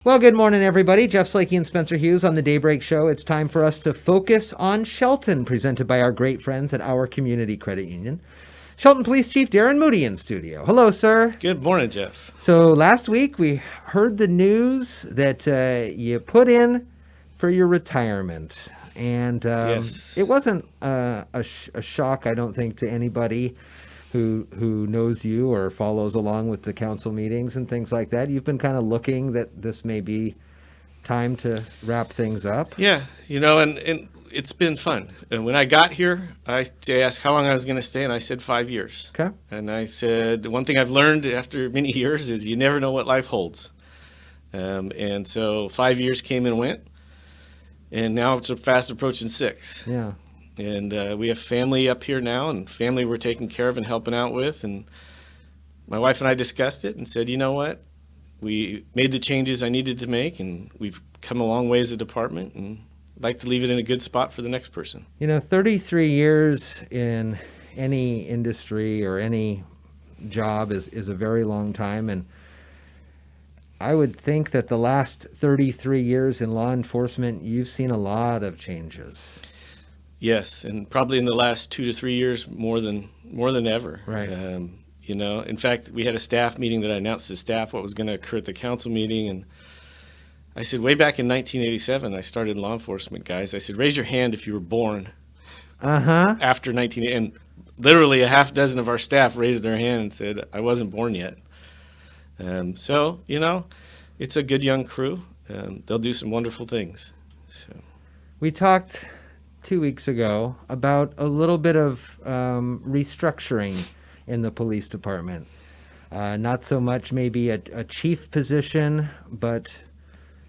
Well, good morning, everybody. Jeff Slakey and Spencer Hughes on the Daybreak Show. It's time for us to focus on Shelton, presented by our great friends at our community credit union. Shelton Police Chief Darrin Moody in studio. Hello, sir. Good morning, Jeff. So last week we heard the news that you put in for your retirement. And Yes. it wasn't a shock, I don't think, to anybody who knows you or follows along with the council meetings and things like that. You've been kind of looking that this may be time to wrap things up. Yeah, and it's been fun. And when I got here, they asked how long I was going to stay, and I said 5 years. Okay. And I said, one thing I've learned after many years is you never know what life holds. And so 5 years came and went, and now it's fast approaching 6. Yeah. And we have family up here now, and family we're taking care of and helping out with. And my wife and I discussed it and said, you know what? We made the changes I needed to make, and we've come a long way as a department, and I'd like to leave it in a good spot for the next person. 33 years in any industry or any job is a very long time. And I would think that the last 33 years in law enforcement, you've seen a lot of changes. Yes, and probably in the last 2 to 3 years more than ever. Right. In fact, we had a staff meeting that I announced to staff what was going to occur at the council meeting, and I said, way back in 1987, I started in law enforcement, guys. I said, raise your hand if you were born after 19, and literally a half dozen of our staff raised their hand and said, I wasn't born yet. So, it's a good young crew. They'll do some wonderful things. So. We talked 2 weeks ago about a little bit of restructuring in the police department. Not so much maybe a chief position, but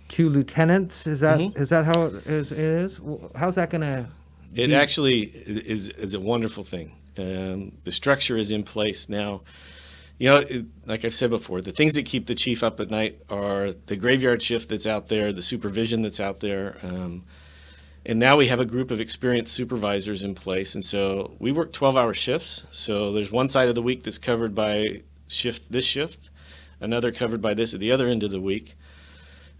2 lieutenants. Is that how it is? How's that going to be? It actually is a wonderful thing. The structure is in place now. Like I've said before, the things that keep the chief up at night are the graveyard shift that's out there, the supervision that's out there. And now we have a group of experienced supervisors in place. And so we work 12-hour shifts. So there's one side of the week that's covered by this shift, another covered by this at the other end of the week.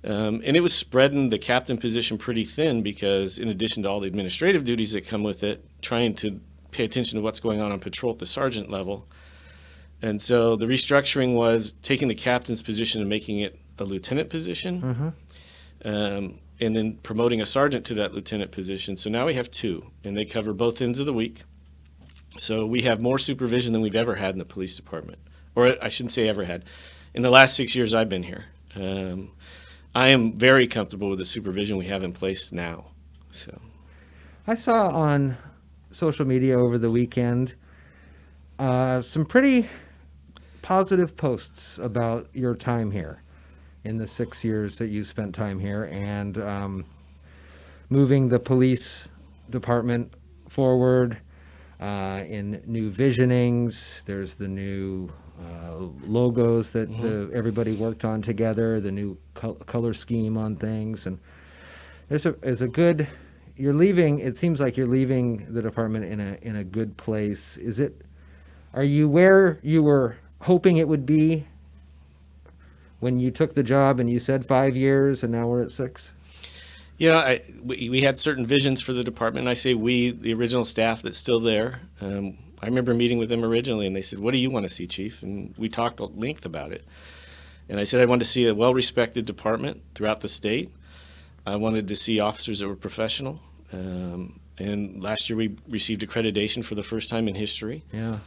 And it was spreading the captain position pretty thin because in addition to all the administrative duties that come with it, trying to pay attention to what's going on patrol at the sergeant level. And so the restructuring was taking the captain's position and making it a lieutenant position. And then promoting a sergeant to that lieutenant position. So now we have 2, and they cover both ends of the week. So we have more supervision than we've ever had in the police department. Or I shouldn't say ever had. In the last 6 years I've been here. I am very comfortable with the supervision we have in place now. So I saw on social media over the weekend some pretty positive posts about your time here in the 6 years that you spent time here, and moving the police department forward in new visionings. There's the new logos that everybody worked on together, the new color scheme on things, and there's a good. You're leaving. It seems like you're leaving the department in a good place. Are you where you were hoping it would be when you took the job and you said 5 years and now we're at 6? We had certain visions for the department. And I say we, the original staff that's still there. I remember meeting with them originally, and they said, what do you want to see, Chief? And we talked at length about it. And I said I wanted to see a well-respected department throughout the state. I wanted to see officers that were professional. And last year we received accreditation for the first time in history. Yeah.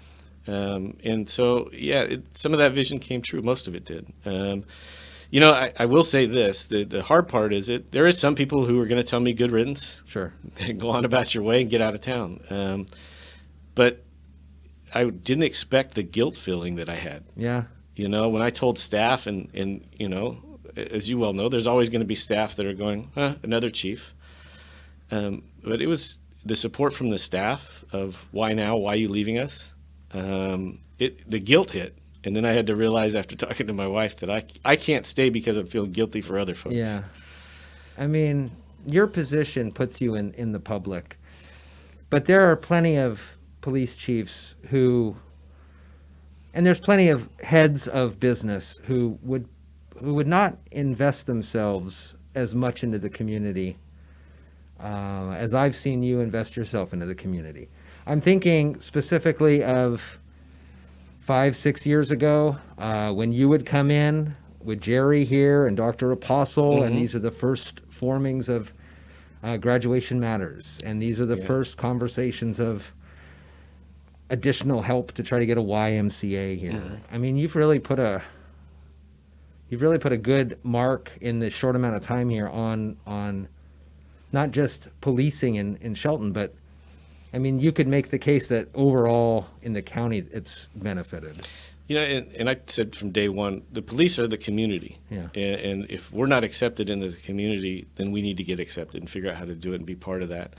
And so, some of that vision came true. Most of it did. I will say this, the hard part is there is some people who are going to tell me good riddance. Sure. Go on about your way and get out of town. But I didn't expect the guilt feeling that I had. Yeah. When I told staff and as you well know, there's always going to be staff that are going, another chief. But it was the support from the staff of why now, why are you leaving us? The guilt hit. And then I had to realize after talking to my wife that I can't stay because I'm feeling guilty for other folks. Yeah. I mean, your position puts you in the public. But there are plenty of police chiefs and there's plenty of heads of business who would would not invest themselves as much into the community as I've seen you invest yourself into the community. I'm thinking specifically of 5-6 years ago when you would come in with Jerry here and Dr. Apostle, and these are the first formings of Graduation Matters, and these are the first conversations of additional help to try to get a YMCA here. I mean, you've really put a good mark in the short amount of time here on not just policing in Shelton, but I mean, you could make the case that overall in the county it's benefited. You know, and I said from day one, the police are the community. Yeah. And if we're not accepted into the community, then we need to get accepted and figure out how to do it and be part of that.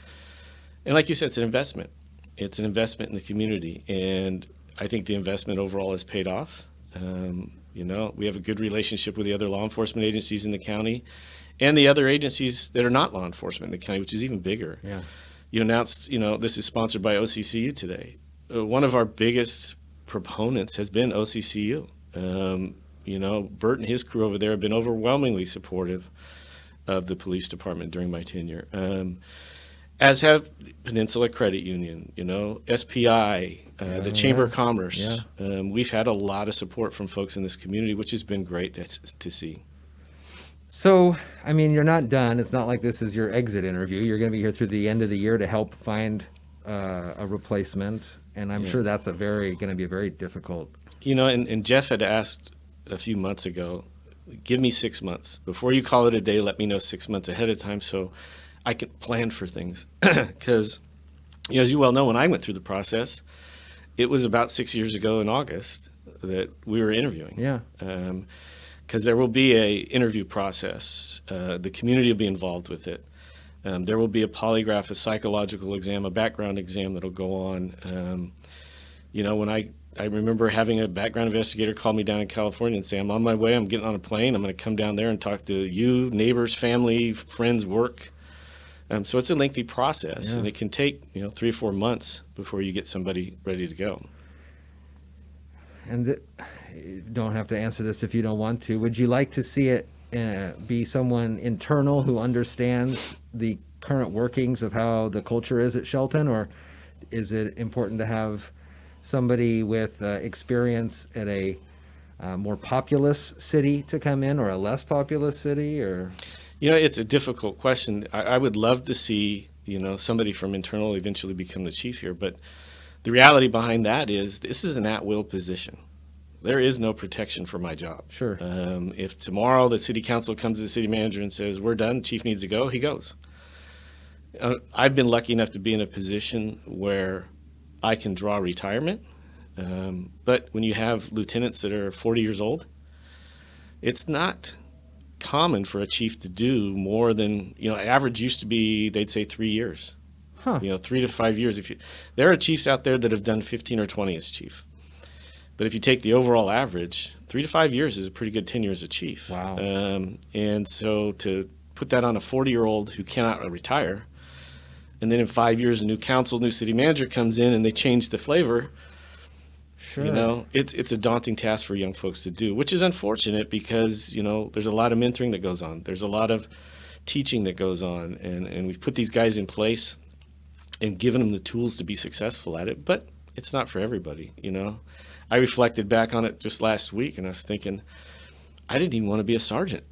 And like you said, it's an investment. It's an investment in the community. And I think the investment overall has paid off. You know, we have a good relationship with the other law enforcement agencies in the county and the other agencies that are not law enforcement in the county, which is even bigger. Yeah. You announced, you know, this is sponsored by OCCU today. One of our biggest proponents has been OCCU. You know, Bert and his crew over there have been overwhelmingly supportive of the police department during my tenure, as have Peninsula Credit Union, you know, SPI, the Chamber of Commerce. Yeah. We've had a lot of support from folks in this community, which has been great to see. So, I mean, you're not done. It's not like this is your exit interview. You're going to be here through the end of the year to help find a replacement, and I'm sure that's going to be a very difficult. You know, and Jeff had asked a few months ago, give me 6 months. Before you call it a day, let me know 6 months ahead of time so I can plan for things. Because, you know, as you well know, when I went through the process, it was about 6 years ago in August that we were interviewing. Yeah. Because there will be a interview process. The community will be involved with it. There will be a polygraph, a psychological exam, a background exam that'll go on. You know, when I remember having a background investigator call me down in California and say, I'm on my way, I'm getting on a plane, I'm going to come down there and talk to you, neighbors, family, friends, work. So it's a lengthy process, and it can take, you know, 3 or 4 months before you get somebody ready to go. And you don't have to answer this if you don't want to. Would you like to see it be someone internal who understands the current workings of how the culture is at Shelton, or is it important to have somebody with experience at a more populous city to come in, or a less populous city, or? You know, it's a difficult question. I would love to see, you know, somebody from internal eventually become the chief here, but the reality behind that is this is an at-will position. There is no protection for my job. Sure. If tomorrow the city council comes to the city manager and says, we're done, chief needs to go, he goes. I've been lucky enough to be in a position where I can draw retirement, but when you have lieutenants that are 40 years old, it's not common for a chief to do more than, you know, average used to be, they'd say 3 years. Huh. You know, 3 to 5 years. There are chiefs out there that have done 15 or 20 as chief. But if you take the overall average, 3 to 5 years is a pretty good tenure as a chief. Wow. And so to put that on a 40-year-old who cannot retire, and then in 5 years a new council, new city manager comes in and they change the flavor, Sure. you know, it's a daunting task for young folks to do, which is unfortunate because, you know, there's a lot of mentoring that goes on. There's a lot of teaching that goes on, and we've put these guys in place and given them the tools to be successful at it, but it's not for everybody, you know. I reflected back on it just last week, and I was thinking, I didn't even want to be a sergeant.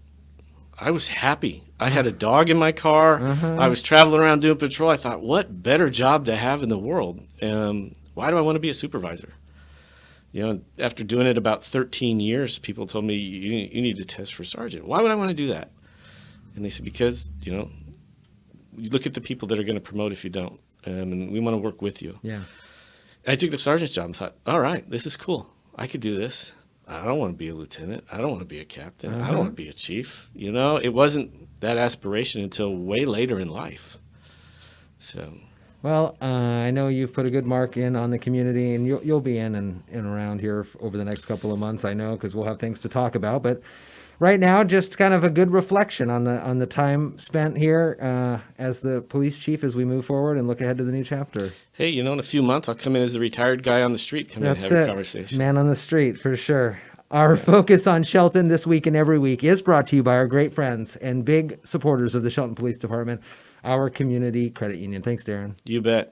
I was happy. I had a dog in my car. I was traveling around doing patrol. I thought, what better job to have in the world? Why do I want to be a supervisor? You know, after doing it about 13 years, people told me, you need to test for sergeant. Why would I want to do that? And they said, because, you know, you look at the people that are going to promote if you don't, and we want to work with you. Yeah. And I took the sergeant's job and thought, all right, this is cool. I could do this. I don't want to be a lieutenant. I don't want to be a captain. I don't want to be a chief. You know, it wasn't that aspiration until way later in life. So. Well, I know you've put a good mark in on the community, and you'll be in and around here over the next couple of months, I know, because we'll have things to talk about. But right now, just kind of a good reflection on the time spent here as the police chief as we move forward and look ahead to the new chapter. Hey, you know, in a few months, I'll come in as the retired guy on the street, come in and have a conversation. Man on the street, for sure. Our Focus on Shelton this week and every week is brought to you by our great friends and big supporters of the Shelton Police Department, our community credit union. Thanks, Darrin. You bet.